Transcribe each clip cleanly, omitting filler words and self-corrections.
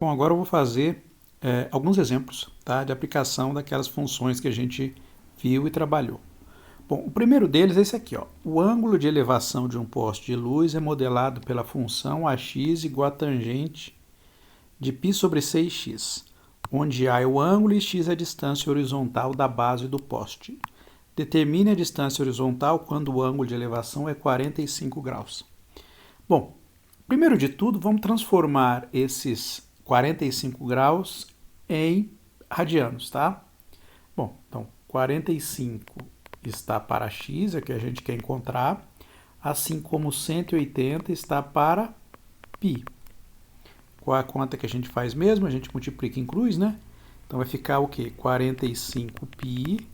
Bom, agora eu vou fazer alguns exemplos, tá, de aplicação daquelas funções que a gente viu e trabalhou. Bom, o primeiro deles é esse aqui, ó. O ângulo de elevação de um poste de luz é modelado pela função AX igual a tangente de π sobre 6x, onde A é o ângulo e x é a distância horizontal da base do poste. Determine a distância horizontal quando o ângulo de elevação é 45 graus. Bom, primeiro de tudo, vamos transformar esses 45 graus em radianos, tá? Bom, então 45 está para x, é o que a gente quer encontrar, assim como 180 está para π. Qual é a conta que a gente faz mesmo? A gente multiplica em cruz, né? Então vai ficar o quê? 45π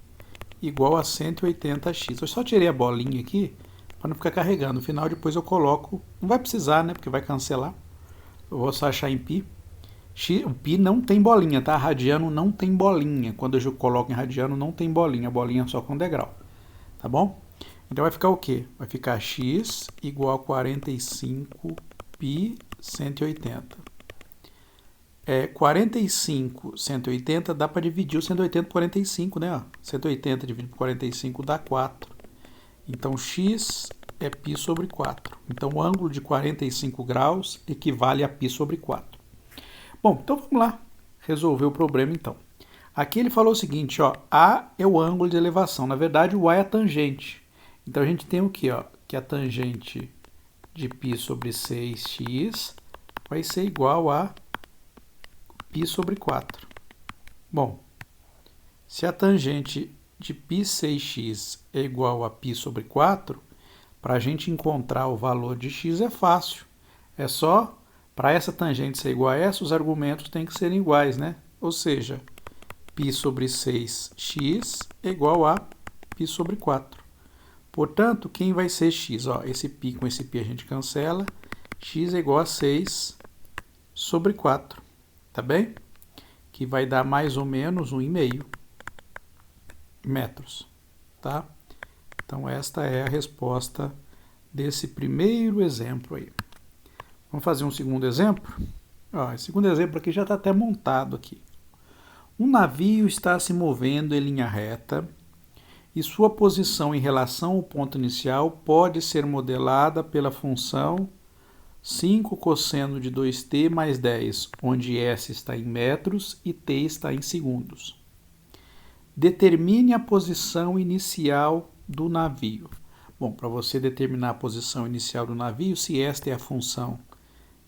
igual a 180x. Eu só tirei a bolinha aqui para não ficar carregando. No final depois eu coloco, não vai precisar, né? Porque vai cancelar. Eu vou só achar em π. O π não tem bolinha, tá? Radiano não tem bolinha. Quando eu coloco em radiano não tem bolinha. A bolinha é só com degrau. Tá bom? Então vai ficar o quê? Vai ficar x igual a 45π 180. 45, 180, dá para dividir o 180 por 45, né? 180 dividido por 45 dá 4. Então, x é π sobre 4. Então, o ângulo de 45 graus equivale a π sobre 4. Bom, então vamos lá resolver o problema, então. Aqui ele falou o seguinte, ó, A é o ângulo de elevação. Na verdade, o A é a tangente. Então, a gente tem o quê? Ó, que a tangente de π sobre 6x vai ser igual a π sobre 4. Bom, se a tangente de π 6x é igual a π sobre 4, para a gente encontrar o valor de x é fácil. É só, para essa tangente ser igual a essa, os argumentos têm que ser iguais, né? Ou seja, π sobre 6x é igual a π sobre 4. Portanto, quem vai ser x? Ó, esse π com esse π a gente cancela. X é igual a 6 sobre 4. Tá bem? Que vai dar mais ou menos 1,5 metros, tá? Então, esta é a resposta desse primeiro exemplo aí. Vamos fazer um segundo exemplo? Ó, esse segundo exemplo aqui já está até montado aqui. Um navio está se movendo em linha reta e sua posição em relação ao ponto inicial pode ser modelada pela função 5 cosseno de 2t mais 10, onde s está em metros e t está em segundos. Determine a posição inicial do navio. Bom, para você determinar a posição inicial do navio, se esta é a função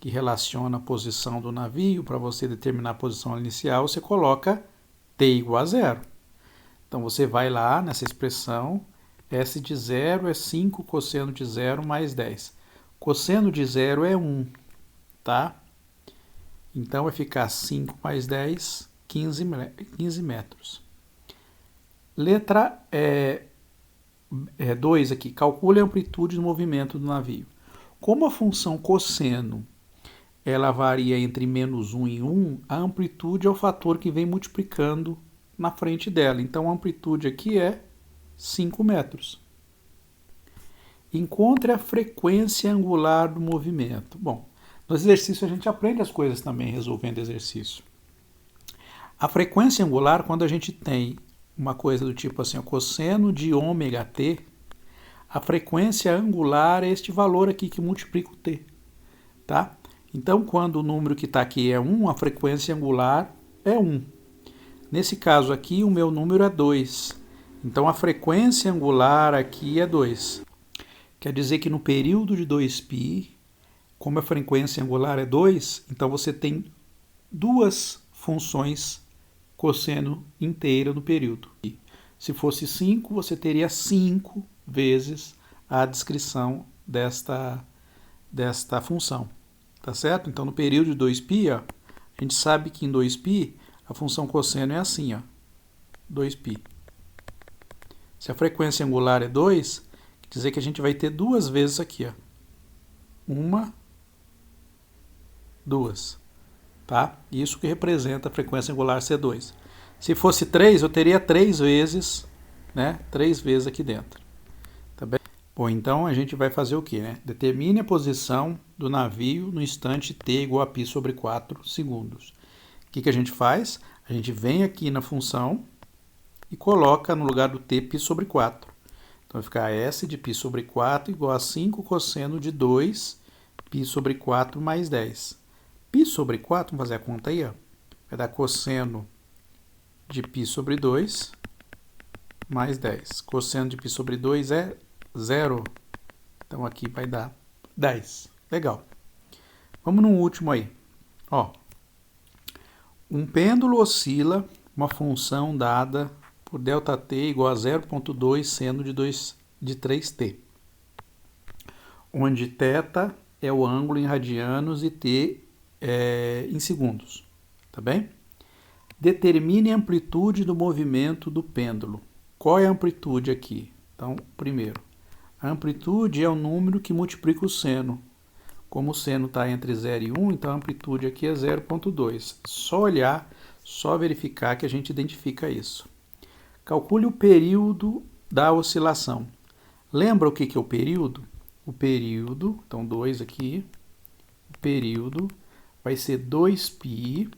que relaciona a posição do navio, para você determinar a posição inicial, você coloca t igual a 0. Então, você vai lá nessa expressão, s de 0 é 5 cosseno de 0 mais 10. Cosseno de 0 é 1, tá? Então, vai ficar 5 mais 10, 15 metros. Letra 2 aqui. Calcule a amplitude do movimento do navio. Como a função cosseno ela varia entre menos 1 e 1, a amplitude é o fator que vem multiplicando na frente dela. Então, a amplitude aqui é 5 metros. Encontre a frequência angular do movimento. Bom, no exercício a gente aprende as coisas também resolvendo exercício. A frequência angular, quando a gente tem uma coisa do tipo assim, o cosseno de ômega t, a frequência angular é este valor aqui que multiplica o t, tá? Então, quando o número que está aqui é 1, a frequência angular é 1. Nesse caso aqui, o meu número é 2. Então, a frequência angular aqui é 2. Quer dizer que no período de 2π, como a frequência angular é 2, então você tem duas funções cosseno inteira no período. Se fosse 5, você teria 5 vezes a descrição desta função. Tá certo? Então, no período de 2π, ó, a gente sabe que em 2π a função cosseno é assim, ó, 2π. Se a frequência angular é 2, quer dizer que a gente vai ter duas vezes aqui, ó. 1, 2, tá? Isso que representa a frequência angular ser 2. Se fosse 3, eu teria 3 vezes, né? 3 vezes aqui dentro. Tá bem? Bom, então a gente vai fazer o quê, né? Determine a posição do navio no instante t igual a π sobre 4 segundos. O que a gente faz? A gente vem aqui na função e coloca no lugar do t π sobre 4. Então vai ficar S de π sobre 4 igual a 5 cosseno de 2 π sobre 4 mais 10. Π sobre 4, vamos fazer a conta aí, ó. Vai dar cosseno de π sobre 2 mais 10. Cosseno de π sobre 2 é 0. Então aqui vai dar 10. Legal. Vamos no último aí. Ó, um pêndulo oscila uma função dada por ΔT igual a 0,2 seno de 3t, onde θ é o ângulo em radianos e t em segundos. Tá bem? Determine a amplitude do movimento do pêndulo. Qual é a amplitude aqui? Então, primeiro, a amplitude é o número que multiplica o seno. Como o seno está entre 0 e 1, então a amplitude aqui é 0,2. Só olhar, só verificar que a gente identifica isso. Calcule o período da oscilação. Lembra o que é o período? O período, então 2 aqui, o período vai ser 2π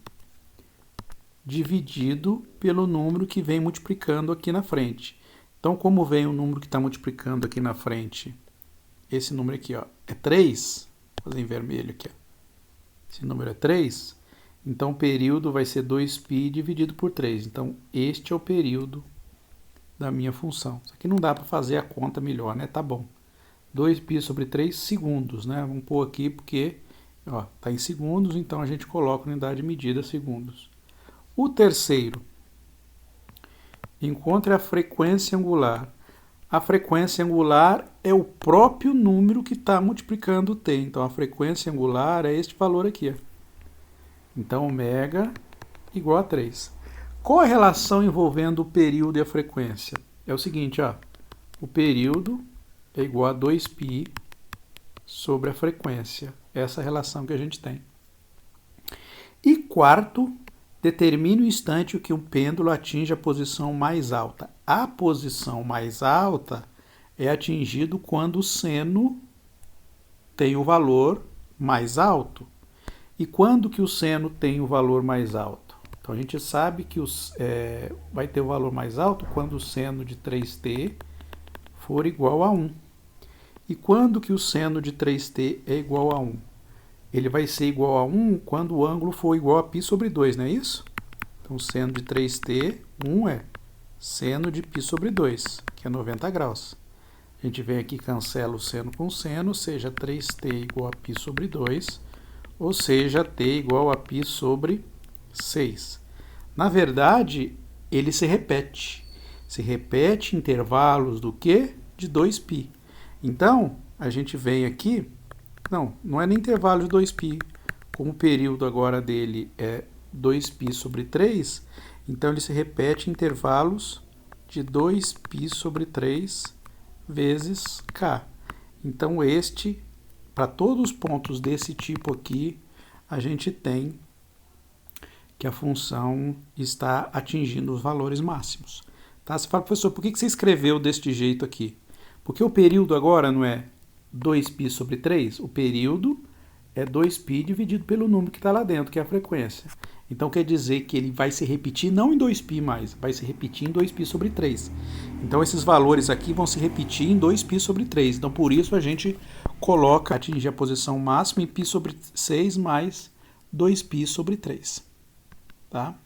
dividido pelo número que vem multiplicando aqui na frente. Então, como vem o número que está multiplicando aqui na frente, esse número aqui, ó, é 3, vou fazer em vermelho aqui, ó. Esse número é 3, então o período vai ser 2π dividido por 3. Então, este é o período da minha função. Isso aqui não dá para fazer a conta melhor, né? Tá bom. 2π sobre 3 segundos, né? Vamos pôr aqui porque, ó, tá em segundos, então a gente coloca unidade de medida segundos. O terceiro, encontre a frequência angular. A frequência angular é o próprio número que está multiplicando o t. Então, a frequência angular é este valor aqui, ó. Então, ω igual a 3. Qual a relação envolvendo o período e a frequência? É o seguinte, ó. O período é igual a 2π sobre a frequência. Essa é a relação que a gente tem. E quarto, determine o instante em que um pêndulo atinge a posição mais alta. A posição mais alta é atingido quando o seno tem o valor mais alto. E quando que o seno tem o valor mais alto? Então a gente sabe que vai ter o valor mais alto quando o seno de 3t for igual a 1. E quando que o seno de 3t é igual a 1? Ele vai ser igual a 1 quando o ângulo for igual a π sobre 2, não é isso? Então, seno de 3t, 1 é seno de π sobre 2, que é 90 graus. A gente vem aqui e cancela o seno com seno, ou seja, 3t igual a π sobre 2, ou seja, t igual a π sobre 6. Na verdade, ele se repete. Se repete em intervalos do quê? De 2π. Então, a gente vem aqui, não é nem intervalo de 2π, como o período agora dele é 2π sobre 3, então ele se repete em intervalos de 2π sobre 3 vezes k. Então, para todos os pontos desse tipo aqui, a gente tem que a função está atingindo os valores máximos. Tá? Você fala, professor, por que você escreveu deste jeito aqui? Porque o período agora não é 2π sobre 3? O período é 2π dividido pelo número que está lá dentro, que é a frequência. Então quer dizer que ele vai se repetir não em 2π mais, vai se repetir em 2π sobre 3. Então esses valores aqui vão se repetir em 2π sobre 3. Então por isso a gente coloca atingir a posição máxima em π sobre 6 mais 2π sobre 3. Tá?